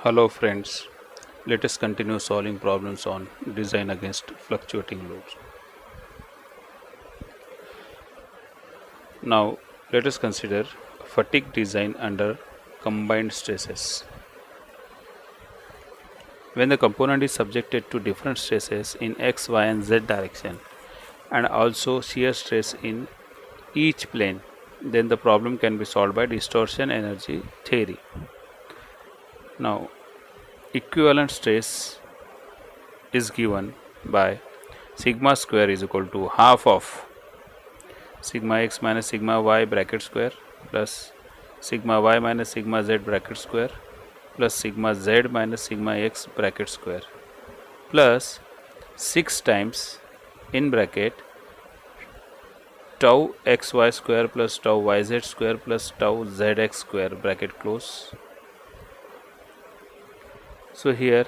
Hello friends, let us continue solving problems on design against fluctuating loads. Now let us consider fatigue design under combined stresses. When the component is subjected to different stresses in x, y and z direction and also shear stress in each plane, then the problem can be solved by distortion energy theory. Now equivalent stress is given by sigma square is equal to half of sigma x minus sigma y bracket square plus sigma y minus sigma z bracket square plus sigma z minus sigma x bracket square plus 6 times in bracket tau xy square plus tau yz square plus tau zx square bracket close. So here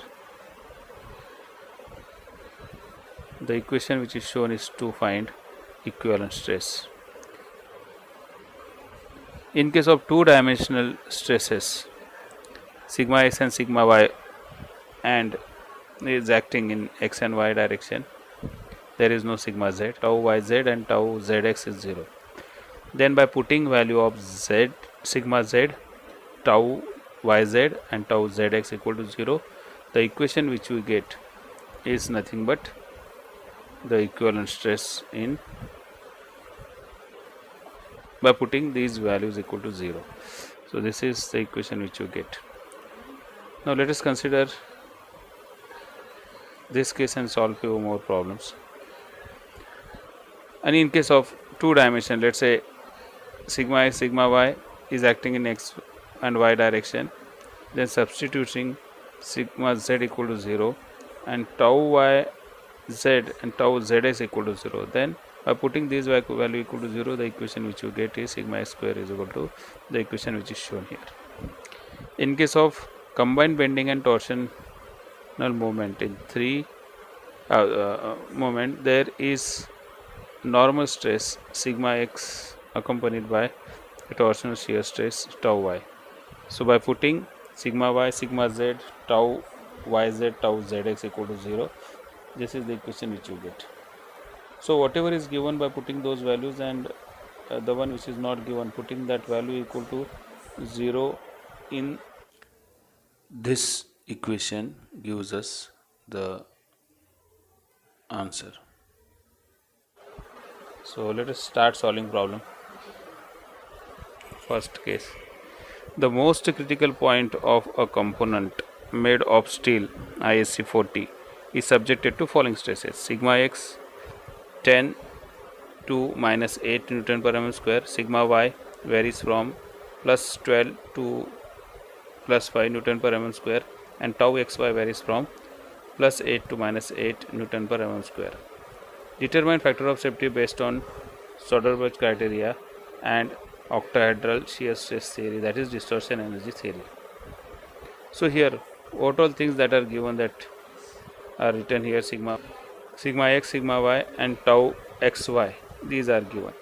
the equation which is shown is to find equivalent stress. In case of two-dimensional stresses, sigma x and sigma y and is acting in x and y direction, there is no sigma z, tau yz and tau zx is 0. Then by putting value of z, sigma z, tau yz and tau zx equal to 0, the equation which we get is nothing but the equivalent stress in by putting these values equal to 0. So this is the equation which you get. Now let us consider this case and solve few more problems. And in case of two dimension, let's say sigma x, sigma y is acting in x and y direction, then substituting sigma z equal to 0 and tau y z and tau zx equal to 0, then by putting this value equal to 0, the equation which you get is sigma x square is equal to the equation which is shown here. In case of combined bending and torsional moment in moment, there is normal stress sigma x accompanied by a torsional shear stress tau y. So by putting sigma y, sigma z, tau yz, tau zx equal to 0, this is the equation which you get. So whatever is given, by putting those values, and the one which is not given, putting that value equal to 0 in this equation gives us the answer. So let us start solving problem. First case, the most critical point of a component made of steel ISC 40 is subjected to following stresses: sigma x 10 to minus 8 Newton per mm square, sigma y varies from plus 12 to plus 5 Newton per mm square, and tau xy varies from plus 8 to minus 8 Newton per mm square. Determine factor of safety based on Soderberg criteria and octahedral shear stress theory, that is distortion energy theory. So here what all things that are given that are written here: sigma x, sigma y and tau xy, these are given,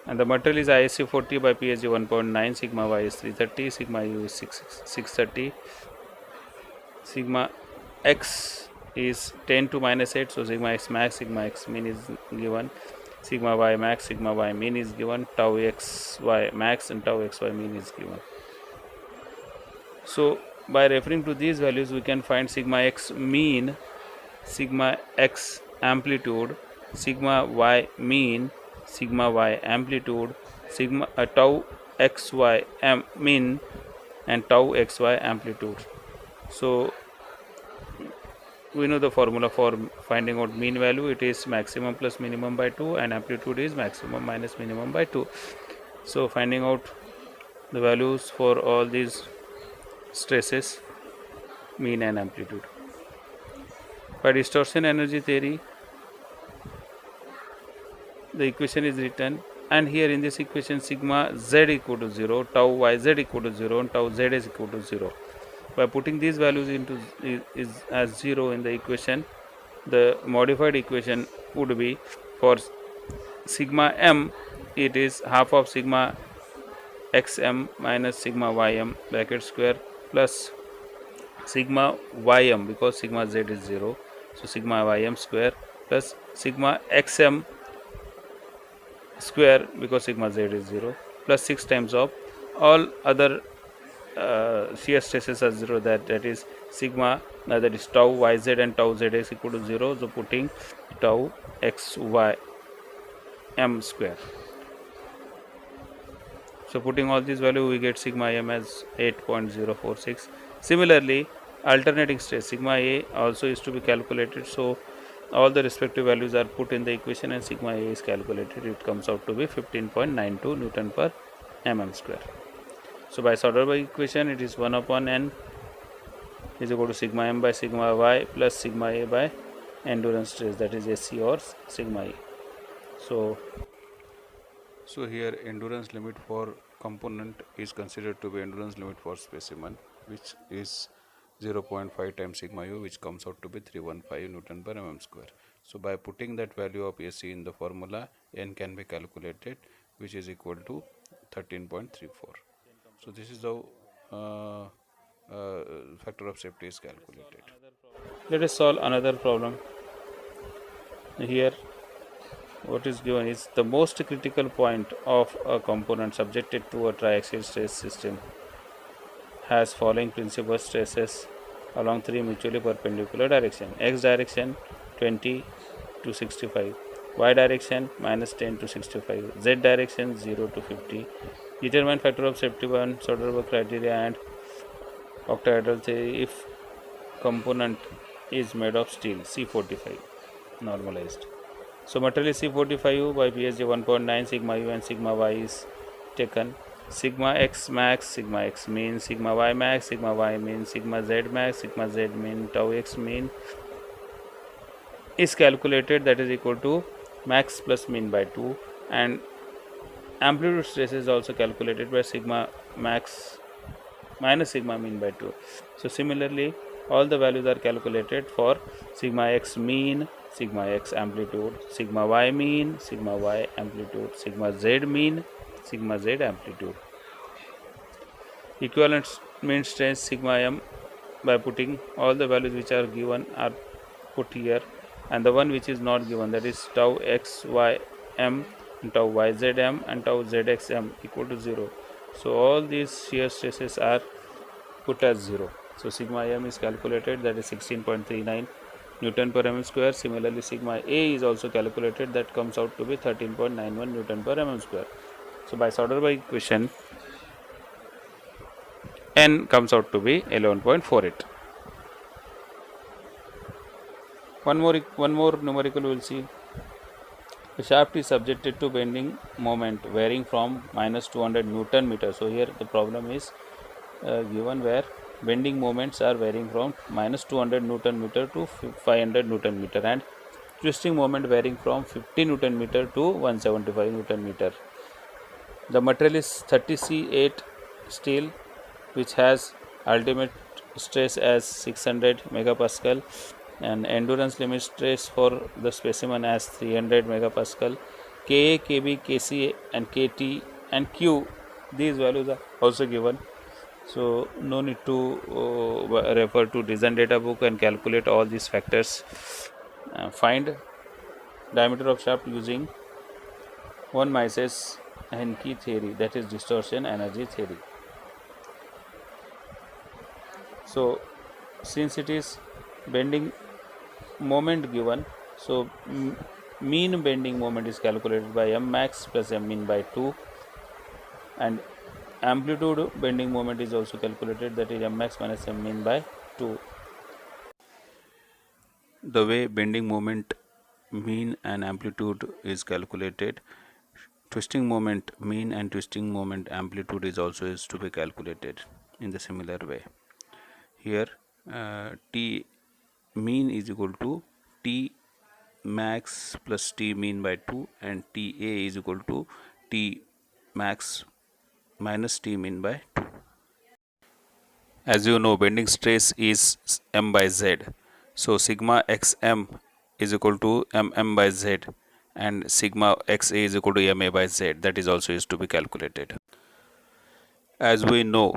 and the material is ISC 40 by PSG 1.9, sigma y is 330, sigma u is 630, sigma x is 10 to minus 8, so sigma x max, sigma x min is given, sigma y max, sigma y min is given, tau xy max and tau xy min is given. So by referring to these values, we can find sigma x mean, sigma x amplitude, sigma y mean, sigma y amplitude, sigma tau xy mean and tau xy amplitude. So we know the formula for finding out mean value. It is maximum plus minimum by 2 and amplitude is maximum minus minimum by 2. So finding out the values for all these stresses, mean and amplitude. By distortion energy theory, the equation is written, and here in this equation sigma z equal to 0, tau yz equal to 0 and tau z is equal to 0. By putting these values into is as 0 in the equation, the modified equation would be for sigma m, it is half of sigma xm minus sigma ym bracket square plus sigma ym, because sigma z is 0, so sigma ym square plus sigma xm square because sigma z is 0 plus 6 times of all other shear stresses are 0, that is sigma, that is tau yz and tau zx equal to 0, so putting tau xy m square. So putting all these value we get sigma m as 8.046. Similarly, alternating stress sigma a also is to be calculated, so all the respective values are put in the equation and sigma a is calculated. It comes out to be 15.92 Newton per mm square. So by Soderberg equation, it is 1 upon n is equal to sigma m by sigma y plus sigma a by endurance stress, that is SC or sigma e. So here endurance limit for component is considered to be endurance limit for specimen, which is 0.5 times sigma u, which comes out to be 315 Newton per mm square. So by putting that value of AC in the formula, n can be calculated, which is equal to 13.34. So this is how factor of safety is calculated. Let us solve another problem. Here what is given is the most critical point of a component subjected to a triaxial stress system has following principal stresses along three mutually perpendicular directions: x direction 20 to 65, y direction minus 10 to 65, z direction 0 to 50. Determine factor of safety on Soderberg criteria and octahedral theory if component is made of steel C45 normalized. So material is C45U by PSG 1.9, sigma u and sigma y is taken. Sigma x max, sigma x mean, sigma y max, sigma y mean, sigma z max, sigma z mean, tau x mean is calculated, that is equal to max plus mean by 2, and amplitude stress is also calculated by sigma max minus sigma mean by 2. So similarly, all the values are calculated for sigma x mean, sigma x amplitude, sigma y mean, sigma y amplitude, sigma z mean, sigma z amplitude. Equivalent mean stress sigma m, by putting all the values which are given are put here, and the one which is not given, that is tau x y m, tau y z m and tau z x m equal to 0. So all these shear stresses are put as 0. So sigma m is calculated, that is 16.39 Newton per mm square. Similarly, sigma a is also calculated, that comes out to be 13.91 Newton per mm square. So by Soderberg equation, n comes out to be 11.48. One more numerical we will see. The shaft is subjected to bending moment varying from minus 200 Newton meter. So here the problem is given where bending moments are varying from minus 200 Newton meter to 500 Newton meter, and twisting moment varying from 50 Newton meter to 175 Newton meter. The material is 30C8 steel, which has ultimate stress as 600 megapascal and endurance limit stress for the specimen as 300 megapascal. Ka, Kb, Kc and Kt and Q, these values are also given. So no need to refer to design data book and calculate all these factors. Find diameter of shaft using von Mises Henke theory, that is distortion energy theory. So since it is bending moment given, so mean bending moment is calculated by m max plus m mean by 2, and amplitude bending moment is also calculated, that is m max minus m mean by 2. The way bending moment mean and amplitude is calculated, twisting moment mean and twisting moment amplitude is also is to be calculated in the similar way. Here T mean is equal to T max plus T mean by 2, and Ta is equal to T max minus T mean by 2. As you know, bending stress is m by z, so sigma xm is equal to mm by z, and sigma xa is equal to ma by z, that is also is to be calculated. As we know,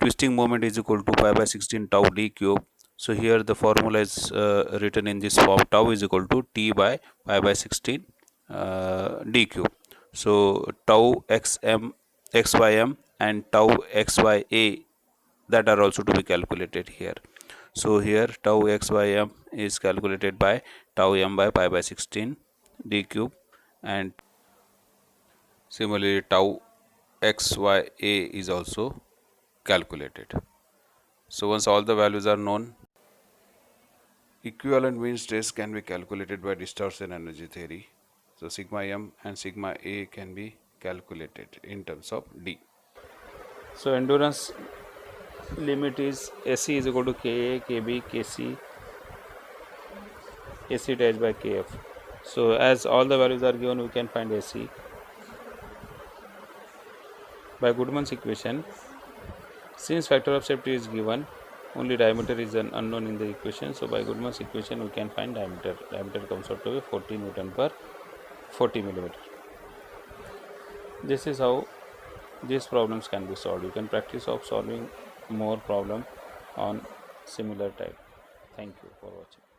twisting moment is equal to pi by 16 tau d cube. So here the formula is written in this form: tau is equal to t by pi by 16 d cube. So tau xym and tau xya, that are also to be calculated here. So here tau xym is calculated by tau m by pi by 16 d cube, and similarly tau xya is also calculated. So once all the values are known, equivalent mean stress can be calculated by distortion energy theory. So sigma m and sigma a can be calculated in terms of d. So endurance limit is AC is equal to Ka, Kb, Kc, AC dash by Kf. So as all the values are given, we can find AC by Goodman's equation. Since factor of safety is given, only diameter is an unknown in the equation. So by Goodman's equation, we can find diameter. Diameter comes out to be 40 Newton per 40 millimeter. This is how these problems can be solved. You can practice of solving more problem on similar type. Thank you for watching.